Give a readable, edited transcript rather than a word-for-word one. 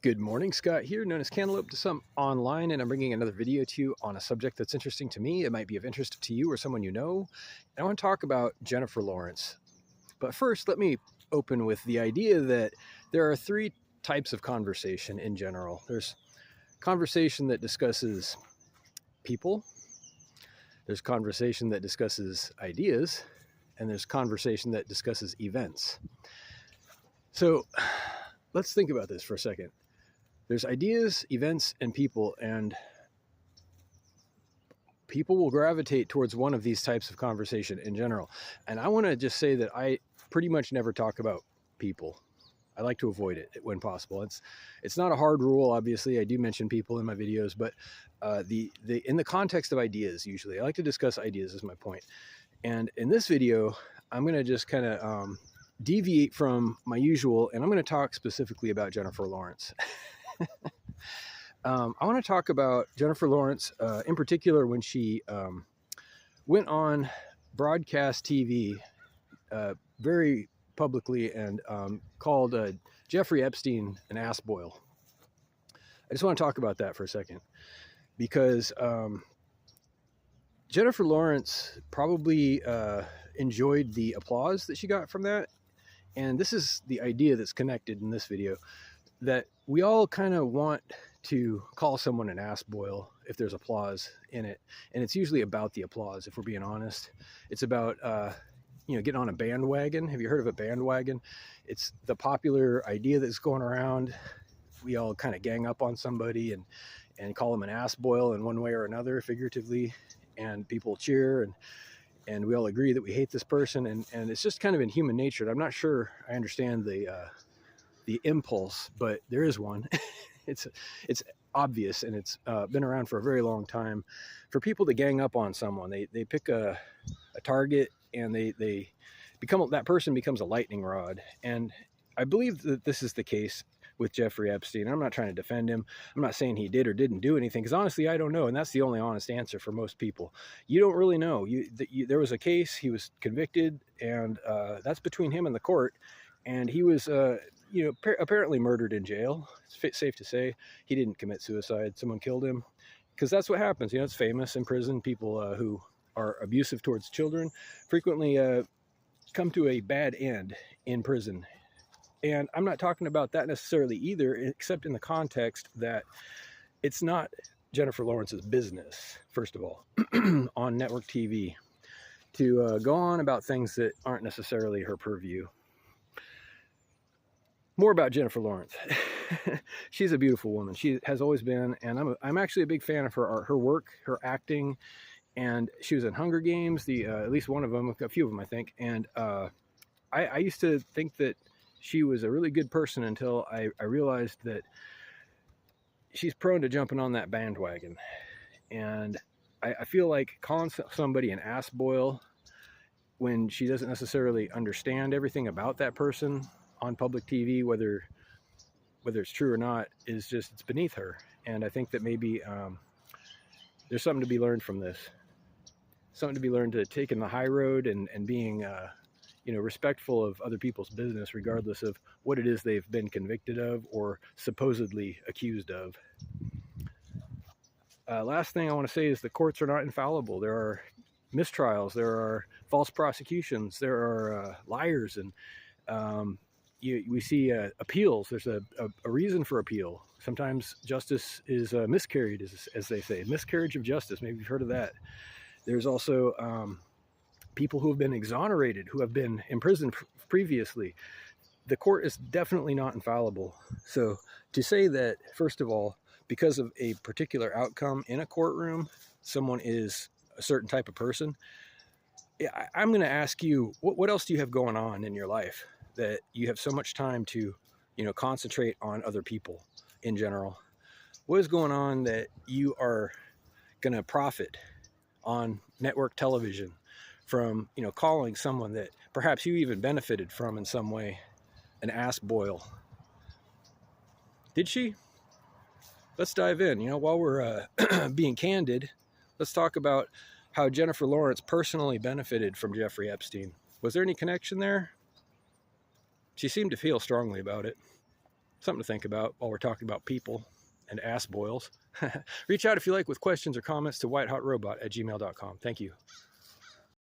Good morning, Scott here, known as Cantaloupe to some online, and I'm bringing another video to you on a subject that's interesting to me. It might be of interest to you or someone you know. And I want to talk about Jennifer Lawrence. But first, let me open with the idea that there are three types of conversation in general. There's conversation that discusses people, there's conversation that discusses ideas, and there's conversation that discusses events. So let's think about this for a second. There's ideas, events, and people will gravitate towards one of these types of conversation in general. And I want to just say that I pretty much never talk about people. I like to avoid it when possible. It's not a hard rule, obviously. I do mention people in my videos, but in the context of ideas, usually I like to discuss ideas is my point. And in this video, I'm going to just kind of deviate from my usual, and I'm going to talk specifically about Jennifer Lawrence. I want to talk about Jennifer Lawrence in particular when she went on broadcast TV very publicly and called Jeffrey Epstein an ass boil. I just want to talk about that for a second because Jennifer Lawrence probably enjoyed the applause that she got from that. And this is the idea that's connected in this video, that we all kind of want to call someone an ass boil if there's applause in it. And it's usually about the applause, if we're being honest. It's about, getting on a bandwagon. Have you heard of a bandwagon? It's the popular idea that's going around. We all kind of gang up on somebody and call them an ass boil in one way or another, figuratively. And people cheer and we all agree that we hate this person. And it's just kind of in human nature. And I'm not sure I understand the impulse, but there is one. It's obvious, and it's been around for a very long time for people to gang up on someone. They pick a target, and that person becomes a lightning rod. And I believe that this is the case with Jeffrey Epstein. I'm not trying to defend him. I'm not saying he did or didn't do anything, because honestly, I don't know. And that's the only honest answer for most people. You don't really know. There was a case, he was convicted, and that's between him and the court. And he was, apparently murdered in jail. It's safe to say he didn't commit suicide. Someone killed him, because that's what happens. It's famous in prison. People who are abusive towards children frequently come to a bad end in prison. And I'm not talking about that necessarily either, except in the context that it's not Jennifer Lawrence's business, first of all, on network TV, to go on about things that aren't necessarily her purview. More about Jennifer Lawrence. She's a beautiful woman. She has always been, and I'm actually a big fan of her art, her work, her acting. And she was in Hunger Games, at least one of them, a few of them, I think. And I used to think that she was a really good person until I realized that she's prone to jumping on that bandwagon. And I feel like calling somebody an ass boil when she doesn't necessarily understand everything about that person on public TV, whether it's true or not, it's beneath her. And I think that maybe there's something to be learned from this. Something to be learned to taking the high road and being respectful of other people's business, regardless of what it is they've been convicted of or supposedly accused of. Last thing I want to say is the courts are not infallible. There are mistrials, there are false prosecutions, there are liars, and we see appeals. There's a reason for appeal. Sometimes justice is miscarried, as they say. Miscarriage of justice. Maybe you've heard of that. There's also people who have been exonerated, who have been imprisoned previously. The court is definitely not infallible. So to say that, first of all, because of a particular outcome in a courtroom, someone is a certain type of person, I'm going to ask you, what else do you have going on in your life that you have so much time to, concentrate on other people in general? What is going on that you are going to profit on network television from, calling someone that perhaps you even benefited from in some way an ass boil? Did she? Let's dive in. While we're being candid, let's talk about how Jennifer Lawrence personally benefited from Jeffrey Epstein. Was there any connection there? She seemed to feel strongly about it. Something to think about while we're talking about people and ass boils. Reach out if you like with questions or comments to whitehotrobot@gmail.com. Thank you.